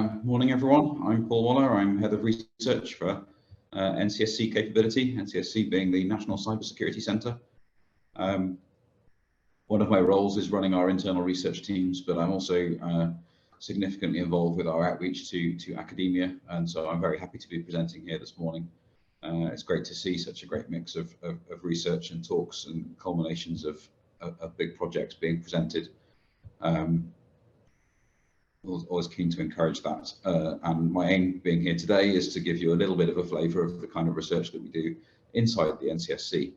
Morning, everyone. I'm Paul Waller. I'm Head of Research for NCSC Capability, NCSC being the National Cybersecurity Centre. One of my roles is running our internal research teams, but I'm also significantly involved with our outreach to academia, and so I'm very happy to be presenting here this morning. It's great to see such a great mix of research and talks and culminations of big projects being presented. Always keen to encourage that, and my aim being here today is to give you a little bit of a flavour of the kind of research that we do inside the NCSC,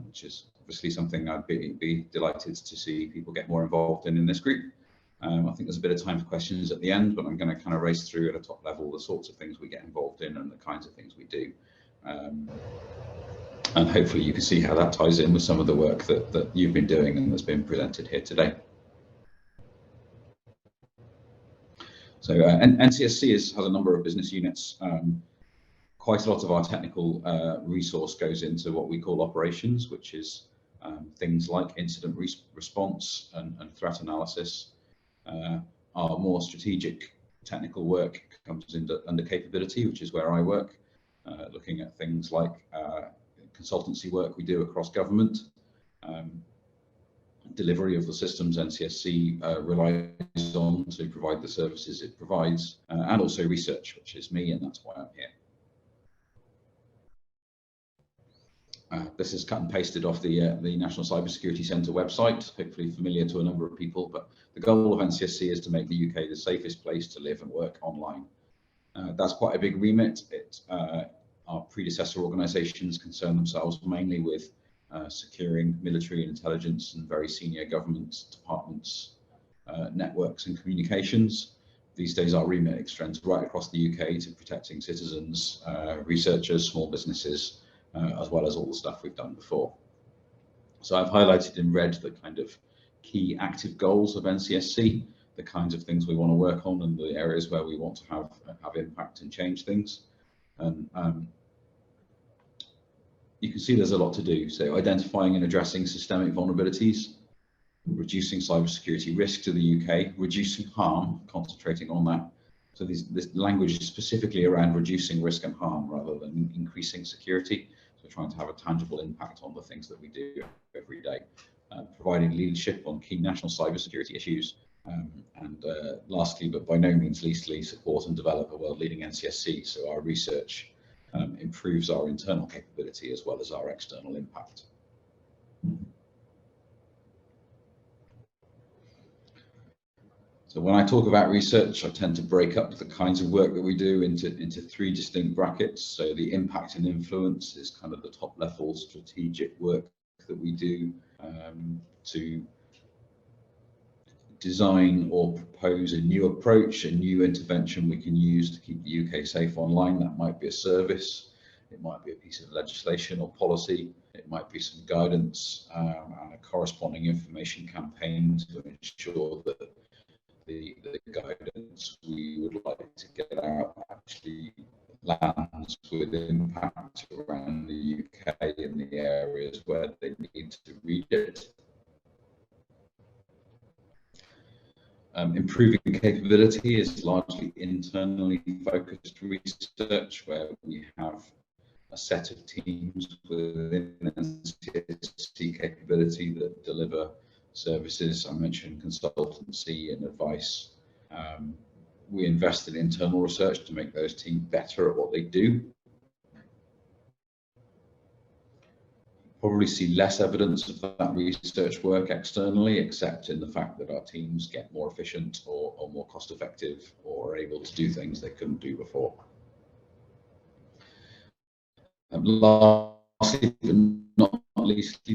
which is obviously something I'd be delighted to see people get more involved in this group. I think there's a bit of time for questions at the end, but I'm going to kind of race through at a top level the sorts of things we get involved in and the kinds of things we do. And hopefully you can see how that ties in with some of the work that you've been doing and that's been presented here today. So NCSC has a number of business units. Quite a lot of our technical resource goes into what we call operations, which is things like incident response and threat analysis. Our more strategic technical work comes under capability, which is where I work, looking at things like consultancy work we do across government, delivery of the systems NCSC relies on to provide the services it provides, and also research, which is me, and that's why I'm here. This is cut and pasted off the National Cybersecurity Centre website, hopefully familiar to a number of people, but the goal of NCSC is to make the UK the safest place to live and work online. That's quite a big remit. Our predecessor organisations concern themselves mainly with securing military and intelligence and very senior government departments, networks and communications. These days our remit extends right across the UK to protecting citizens, researchers, small businesses, as well as all the stuff we've done before. So I've highlighted in red the kind of key active goals of NCSC, the kinds of things we want to work on and the areas where we want to have impact and change things. And you can see there's a lot to do. So identifying and addressing systemic vulnerabilities, reducing cybersecurity risk to the UK, reducing harm, concentrating on that. So this language is specifically around reducing risk and harm rather than increasing security. So trying to have a tangible impact on the things that we do every day. Providing leadership on key national cybersecurity issues. And lastly, but by no means leastly, support and develop a world-leading NCSC. So our research improves our internal capability as well as our external impact. So when I talk about research, I tend to break up the kinds of work that we do into three distinct brackets. So the impact and influence is kind of the top level strategic work that we do to design or propose a new approach, a new intervention we can use to keep the UK safe online. That might be a service, it might be a piece of legislation or policy, it might be some guidance and a corresponding information campaign to ensure that the guidance we would like to get out actually lands with impact around the UK in the areas where they need to read it. Improving capability is largely internally focused research where we have a set of teams within NCSC capability that deliver services. I mentioned consultancy and advice. We invest in internal research to make those teams better at what they do. Probably see less evidence of that research work externally, except in the fact that our teams get more efficient or more cost effective or are able to do things they couldn't do before. Lastly, but not least,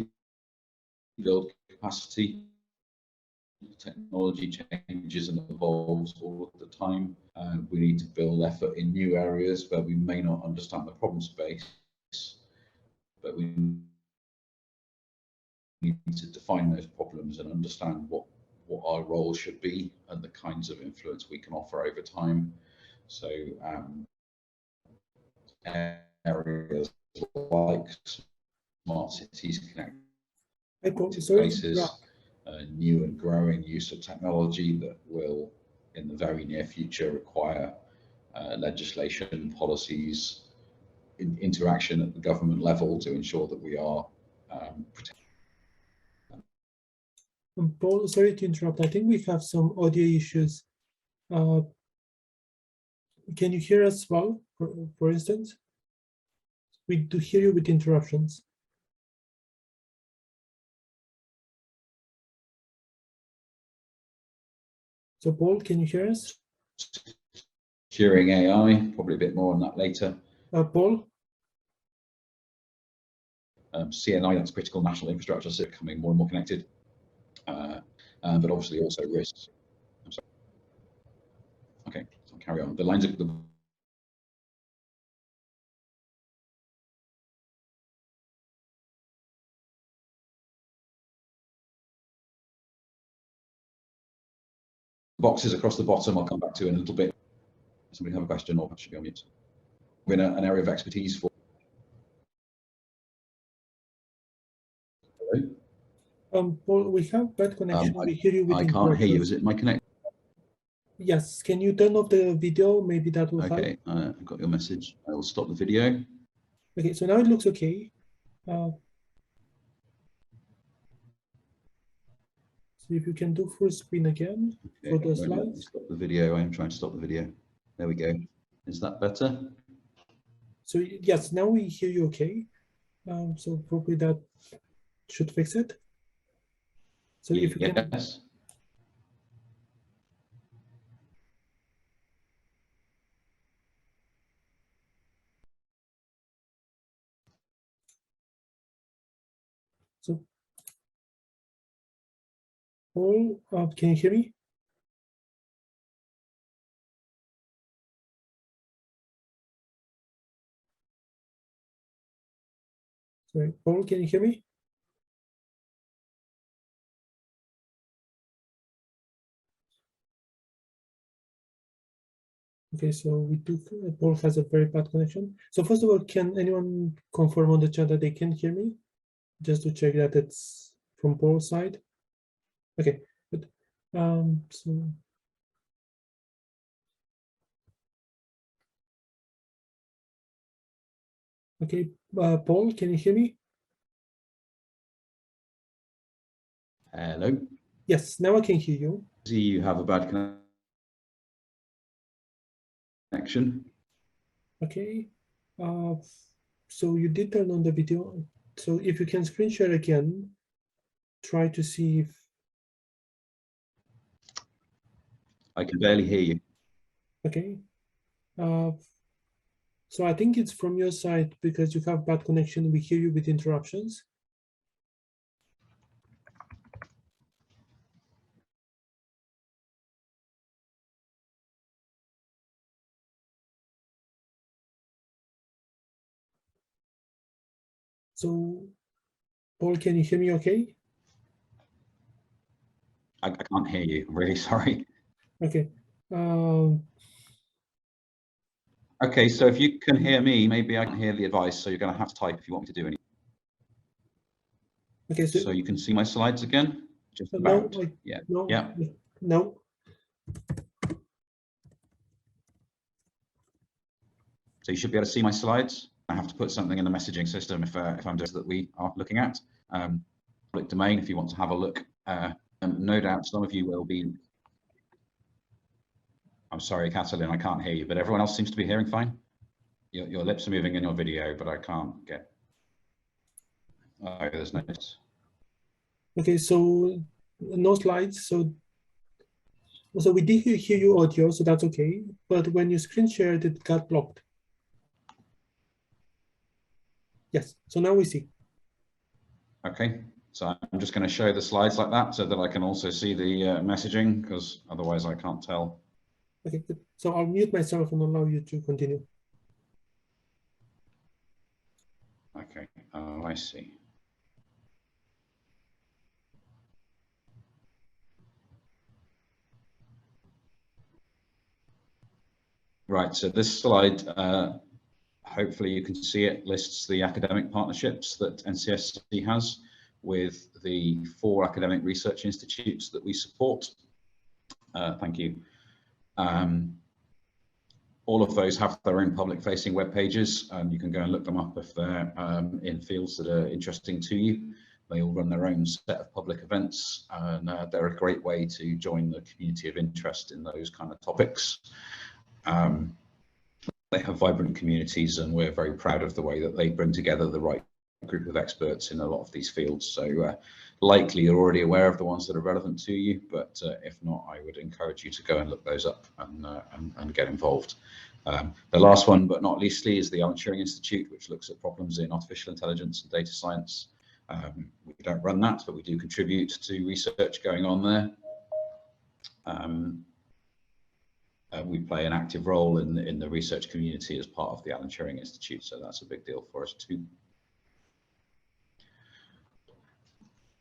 build capacity. Technology changes and evolves all of the time. We need to build effort in new areas where we may not understand the problem space, but we need to define those problems and understand what our role should be and the kinds of influence we can offer over time. So areas like smart cities, connected spaces, new and growing use of technology that will in the very near future require legislation, policies, interaction at the government level to ensure that we are protected. Paul, sorry to interrupt. I think we have some audio issues. Can you hear us well, for instance? We do hear you with interruptions. So Paul, can you hear us? Hearing AI, probably a bit more on that later. Paul? CNI, that's critical national infrastructure, so becoming more and more connected, but obviously also risks. I'm sorry. Okay, so I'll carry on. The lines of the boxes across the bottom, I'll come back to in a little bit. Somebody have a question, or should be on mute. We're in an area of expertise for. Hello? Paul, we have bad connection. We hear you with I can't hear you. Is it my connection? Yes. Can you turn off the video? Maybe that will help. Okay, I've got your message. I will stop the video. Okay, so now it looks okay. So if you can do full screen again for the slides. Stop the video. I am trying to stop the video. There we go. Is that better? So yes, now we hear you okay. So probably that should fix it. So if you can. Yes. So Paul, can you hear me? Sorry, Paul, can you hear me? Okay, so we do. Paul has a very bad connection. So first of all, can anyone confirm on the chat that they can hear me? Just to check that it's from Paul's side. Okay, good. So. Okay, Paul, can you hear me? Hello. Yes, now I can hear you. See, you have a bad connection. Okay. So you did turn on the video. So if you can screen share again, try to see if. I can barely hear you. Okay. So I think it's from your side because you have bad connection. We hear you with interruptions. So, Paul, can you hear me okay? I can't hear you. I'm really sorry. Okay. Okay, so if you can hear me, maybe I can hear the advice. So you're going to have to type if you want me to do anything. Okay, so you can see my slides again? Just about. No, yeah. No. Yeah. No. So you should be able to see my slides. I have to put something in the messaging system if I'm just that we are looking at. Public domain, if you want to have a look. No doubt some of you will be. I'm sorry, Catalin, I can't hear you, but everyone else seems to be hearing fine. Your lips are moving in your video, but I can't get. Oh, there's no. Okay, so no slides. So we did hear you audio, so that's okay. But when you screen shared, it got blocked. Yes, so now we see. Okay, so I'm just going to show the slides like that so that I can also see the messaging, because otherwise I can't tell. Okay, good. So I'll mute myself and allow you to continue. Okay, oh, I see. Right, so this slide, hopefully you can see it, lists the academic partnerships that NCSC has with the 4 academic research institutes that we support. Thank you. All of those have their own public-facing web pages, and you can go and look them up if they're in fields that are interesting to you. They all run their own set of public events, and they're a great way to join the community of interest in those kind of topics. They have vibrant communities, and we're very proud of the way that they bring together the right group of experts in a lot of these fields. So likely you're already aware of the ones that are relevant to you, but if not, I would encourage you to go and look those up and get involved. The last one, but not leastly, is the Alan Turing Institute, which looks at problems in artificial intelligence and data science. We don't run that, but we do contribute to research going on there. We play an active role in the research community as part of the Alan Turing Institute, so that's a big deal for us too.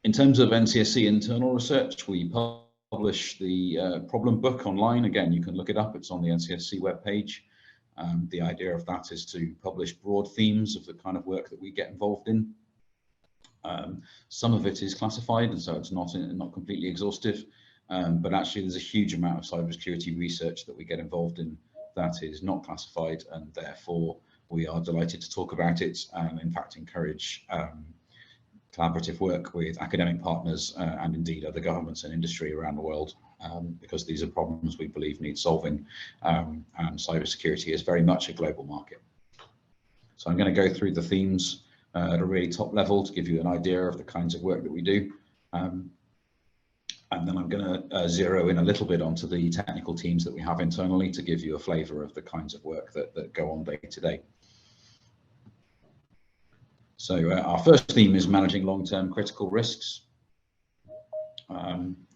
In terms of NCSC internal research, we publish the problem book online. Again, you can look it up, it's on the NCSC webpage. The idea of that is to publish broad themes of the kind of work that we get involved in. Some of it is classified, and so it's not completely exhaustive. But actually there's a huge amount of cybersecurity research that we get involved in that is not classified, and therefore we are delighted to talk about it and in fact encourage collaborative work with academic partners and indeed other governments and industry around the world, because these are problems we believe need solving, and cybersecurity is very much a global market. So I'm going to go through the themes at a really top level to give you an idea of the kinds of work that we do. And then I'm going to zero in a little bit onto the technical teams that we have internally to give you a flavour of the kinds of work that go on day to day. So our first theme is managing long-term critical risks.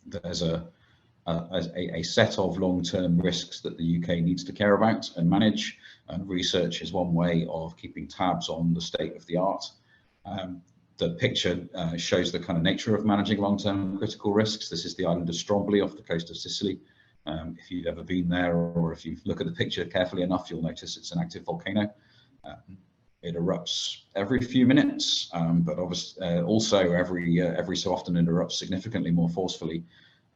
There's a set of long-term risks that the UK needs to care about and manage, and research is one way of keeping tabs on the state of the art. The picture shows the kind of nature of managing long-term critical risks. This is the island of Stromboli off the coast of Sicily. If you've ever been there, or if you look at the picture carefully enough, you'll notice it's an active volcano. It erupts every few minutes, but obviously also every so often it erupts significantly more forcefully.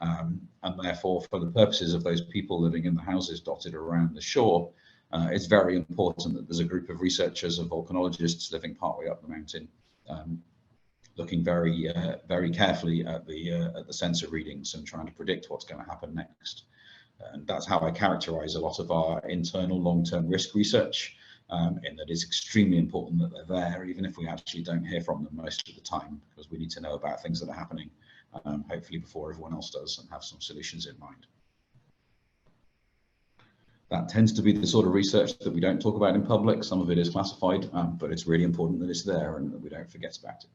And therefore, for the purposes of those people living in the houses dotted around the shore, it's very important that there's a group of researchers and volcanologists living partway up the mountain, looking very carefully at the sensor readings and trying to predict what's going to happen next. And that's how I characterize a lot of our internal long-term risk research, in that it's extremely important that they're there, even if we actually don't hear from them most of the time, because we need to know about things that are happening, hopefully before everyone else does, and have some solutions in mind. That tends to be the sort of research that we don't talk about in public. Some of it is classified, but it's really important that it's there and that we don't forget about it.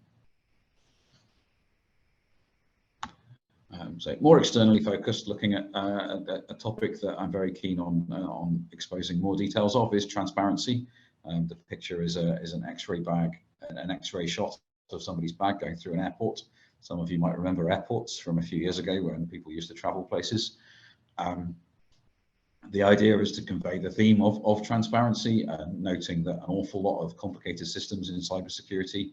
So more externally focused, looking at a topic that I'm very keen on exposing more details of is transparency. The picture is an X-ray bag, an X-ray shot of somebody's bag going through an airport. Some of you might remember airports from a few years ago when people used to travel places. The idea is to convey the theme of transparency, noting that an awful lot of complicated systems in cybersecurity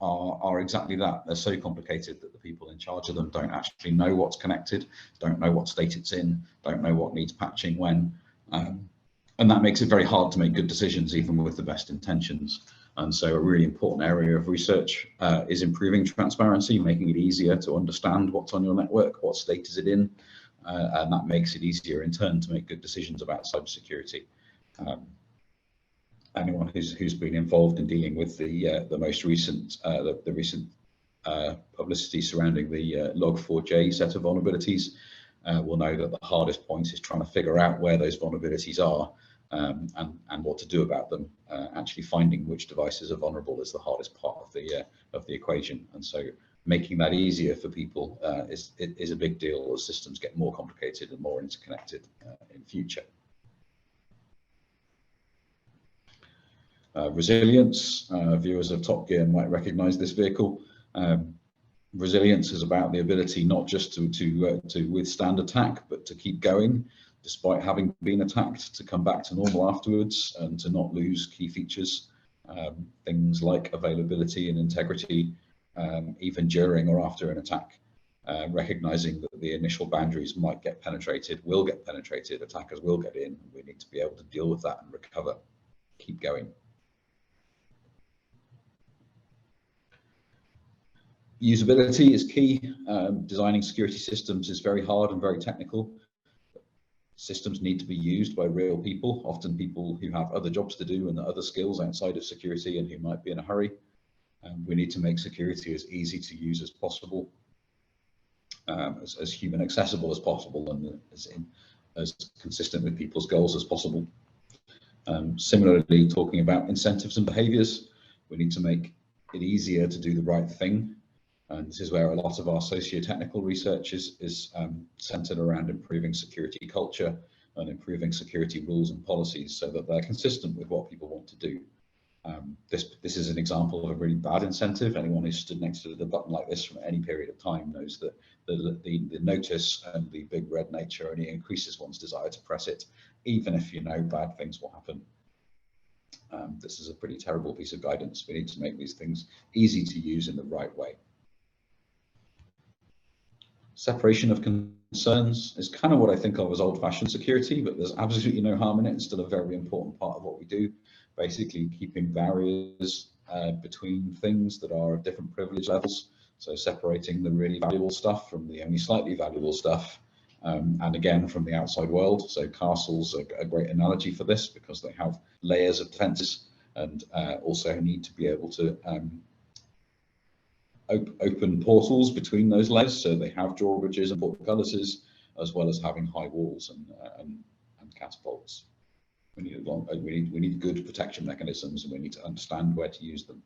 are exactly that. They're so complicated that the people in charge of them don't actually know what's connected, don't know what state it's in, don't know what needs patching when. And that makes it very hard to make good decisions, even with the best intentions. And so a really important area of research is improving transparency, making it easier to understand what's on your network, what state is it in, and that makes it easier in turn to make good decisions about cybersecurity. Anyone who's been involved in dealing with the most recent publicity surrounding the Log4j set of vulnerabilities will know that the hardest point is trying to figure out where those vulnerabilities are and what to do about them. Actually finding which devices are vulnerable is the hardest part of the equation, and so making that easier for people is a big deal as systems get more complicated and more interconnected in future. Resilience, viewers of Top Gear might recognize this vehicle. Resilience is about the ability not just to withstand attack, but to keep going despite having been attacked, to come back to normal afterwards and to not lose key features, things like availability and integrity, even during or after an attack. recognizing that the initial boundaries might get penetrated, will get penetrated, attackers will get in. We need to be able to deal with that and recover, keep going. Usability is key. Designing security systems is very hard and very technical. Systems need to be used by real people, often people who have other jobs to do and other skills outside of security and who might be in a hurry. We need to make security as easy to use as possible, as human accessible as possible, and as consistent with people's goals as possible. Similarly, talking about incentives and behaviors, we need to make it easier to do the right thing. And this is where a lot of our socio-technical research is centered around improving security culture and improving security rules and policies so that they're consistent with what people want to do. This is an example of a really bad incentive. Anyone who's stood next to the button like this from any period of time knows that the notice and the big red nature only increases one's desire to press it, even if you know bad things will happen. This is a pretty terrible piece of guidance. We need to make these things easy to use in the right way. Separation of concerns is kind of what I think of as old-fashioned security, but there's absolutely no harm in it. It's still a very important part of what we do. Basically, keeping barriers between things that are of different privilege levels. So separating the really valuable stuff from the only slightly valuable stuff, and again from the outside world. So castles are a great analogy for this because they have layers of defenses and also need to be able to open portals between those layers, so they have drawbridges and portcullises, as well as having high walls and catapults. We need good protection mechanisms, and we need to understand where to use them.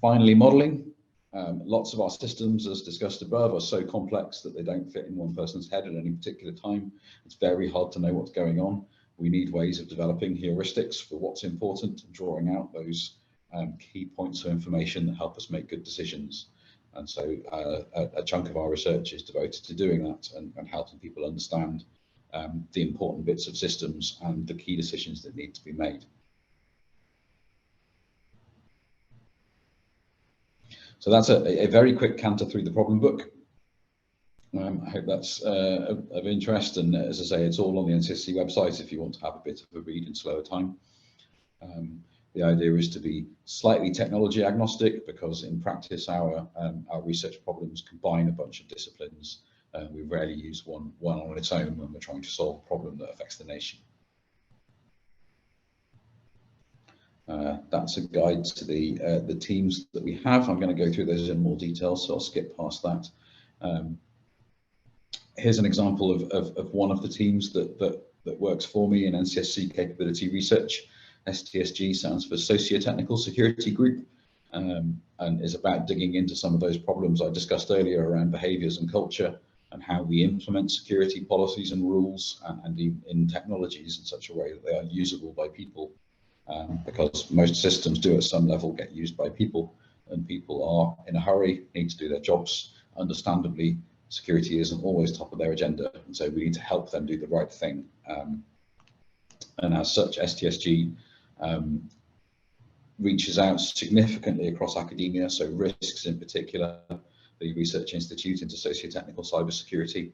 Finally, modelling. Lots of our systems, as discussed above, are so complex that they don't fit in one person's head at any particular time. It's very hard to know what's going on. We need ways of developing heuristics for what's important and drawing out those key points of information that help us make good decisions. And so a chunk of our research is devoted to doing that and helping people understand the important bits of systems and the key decisions that need to be made. So that's a very quick canter through the problem book. I hope that's of interest, and as I say, it's all on the NCSC website if you want to have a bit of a read in slower time. The idea is to be slightly technology agnostic because in practice our research problems combine a bunch of disciplines. We rarely use one on its own when we're trying to solve a problem that affects the nation. That's a guide to the teams that we have. I'm going to go through those in more detail, so I'll skip past that. Here's an example of one of the teams that works for me in NCSC capability research. stsg stands for Socio-Technical Security Group, and is about digging into some of those problems I discussed earlier around behaviours and culture and how we implement security policies and rules and in technologies in such a way that they are usable by people, because most systems do at some level get used by people, and people are in a hurry, need to do their jobs. Understandably, security isn't always top of their agenda, and so we need to help them do the right thing. And as such, stsg reaches out significantly across academia, so risks in particular, the Research Institute into Socio-Technical Cybersecurity.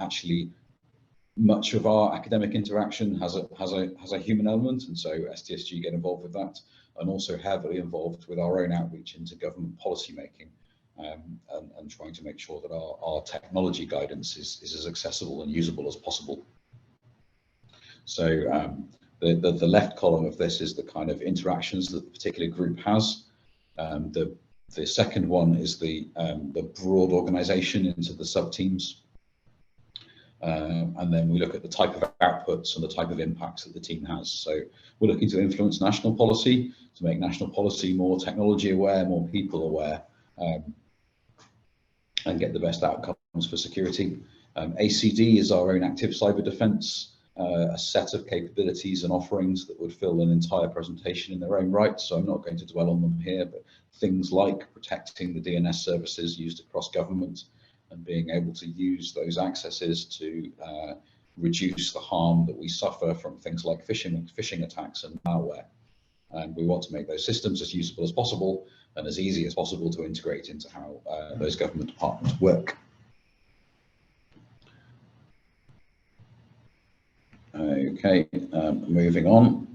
Actually, much of our academic interaction has a human element, and so stsg get involved with that, and also heavily involved with our own outreach into government policy making. And trying to make sure that our technology guidance is as accessible and usable as possible. So the left column of this is the kind of interactions that the particular group has. The second one is the broad organization into the sub-teams. And then we look at the type of outputs and the type of impacts that the team has. So we're looking to influence national policy, to make national policy more technology aware, more people aware, and get the best outcomes for security. ACD is our own active cyber defense, a set of capabilities and offerings that would fill an entire presentation in their own right, so I'm not going to dwell on them here, but things like protecting the DNS services used across government and being able to use those accesses to reduce the harm that we suffer from things like phishing attacks and malware. And we want to make those systems as usable as possible and as easy as possible to integrate into how those government departments work. Okay, moving on.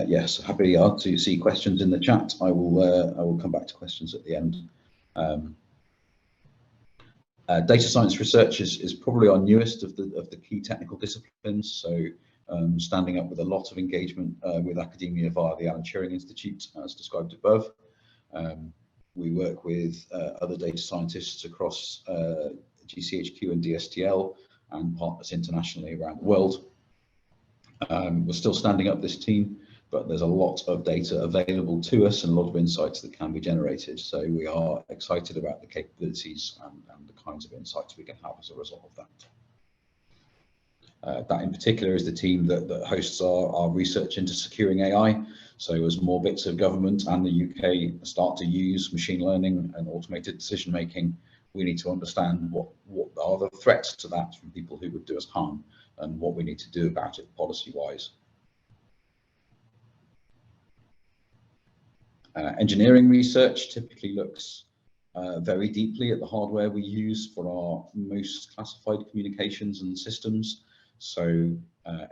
Yes, happy to see questions in the chat. I will come back to questions at the end. Data science research is probably our newest of the key technical disciplines. So standing up with a lot of engagement with academia via the Alan Turing Institute, as described above. We work with other data scientists across GCHQ and DSTL and partners internationally around the world. We're still standing up this team, but there's a lot of data available to us and a lot of insights that can be generated. So we are excited about the capabilities and the kinds of insights we can have as a result of that. That in particular is the team that hosts our research into securing AI. So as more bits of government and the UK start to use machine learning and automated decision making, we need to understand what are the threats to that from people who would do us harm and what we need to do about it policy-wise. Engineering research typically looks very deeply at the hardware we use for our most classified communications and systems. So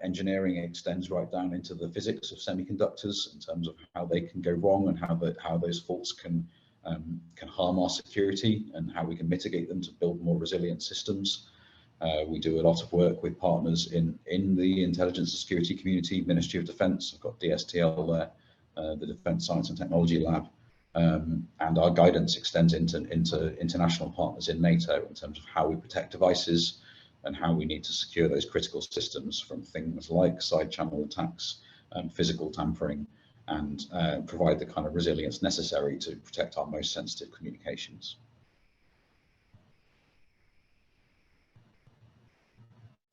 engineering extends right down into the physics of semiconductors in terms of how they can go wrong and how those faults can harm our security and how we can mitigate them to build more resilient systems. We do a lot of work with partners in the intelligence and security community, Ministry of Defence. I've got DSTL there. The Defence Science and Technology Lab, and our guidance extends into international partners in NATO in terms of how we protect devices and how we need to secure those critical systems from things like side channel attacks, physical tampering, and provide the kind of resilience necessary to protect our most sensitive communications.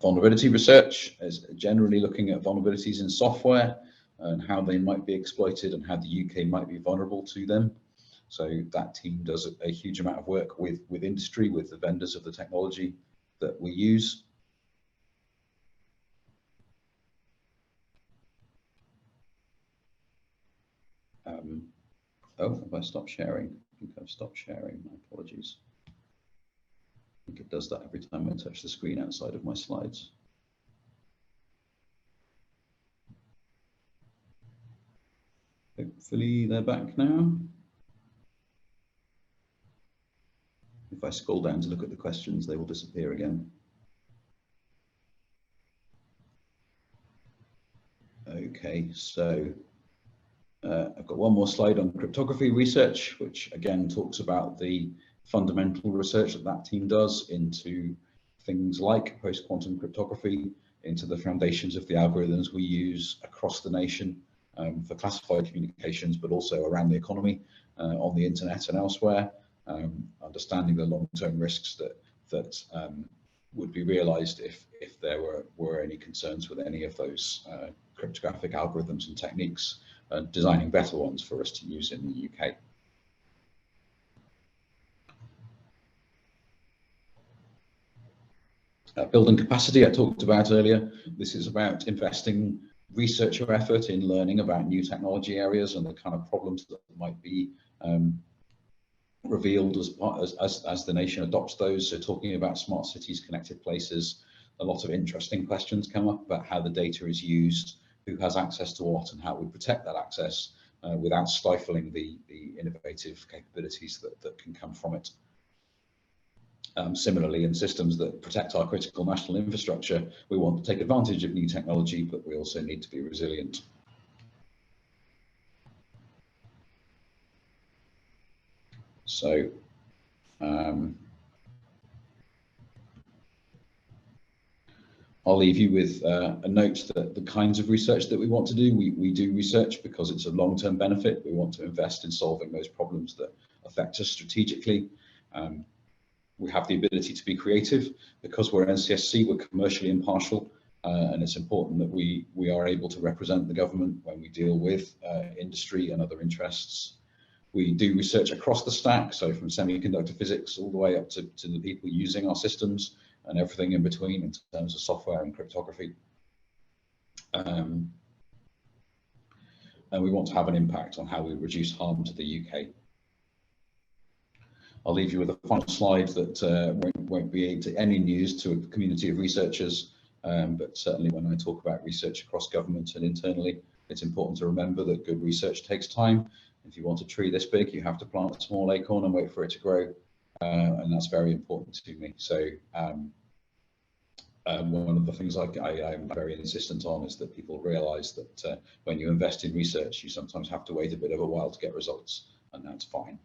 Vulnerability research is generally looking at vulnerabilities in software and how they might be exploited and how the UK might be vulnerable to them. So that team does a huge amount of work with industry, with the vendors of the technology that we use. Oh, have I stopped sharing? I think I've stopped sharing, my apologies. I think it does that every time I touch the screen outside of my slides. Hopefully they're back now. If I scroll down to look at the questions, they will disappear again. Okay, so I've got one more slide on cryptography research, which again talks about the fundamental research that team does into things like post-quantum cryptography, into the foundations of the algorithms we use across the nation for classified communications, but also around the economy, on the internet and elsewhere, understanding the long-term risks that would be realized if there were any concerns with any of those cryptographic algorithms and techniques, designing better ones for us to use in the UK. Building capacity I talked about earlier. This is about investing researcher effort in learning about new technology areas and the kind of problems that might be revealed as the nation adopts those. So talking about smart cities, connected places, a lot of interesting questions come up about how the data is used, who has access to what, and how we protect that access without stifling the innovative capabilities that can come from it. Similarly, in systems that protect our critical national infrastructure, we want to take advantage of new technology, but we also need to be resilient. So, I'll leave you with a note that the kinds of research that we want to do, we do research because it's a long-term benefit. We want to invest in solving those problems that affect us strategically. We have the ability to be creative because we're NCSC, we're commercially impartial, and it's important that we are able to represent the government when we deal with industry and other interests. We do research across the stack, so from semiconductor physics all the way up to the people using our systems and everything in between in terms of software and cryptography. and we want to have an impact on how we reduce harm to the UK. I'll leave you with a final slide that won't be any news to a community of researchers, but certainly when I talk about research across government and internally, it's important to remember that good research takes time. If you want a tree this big, you have to plant a small acorn and wait for it to grow, and that's very important to me. So one of the things I'm very insistent on is that people realise that when you invest in research, you sometimes have to wait a bit of a while to get results, and that's fine.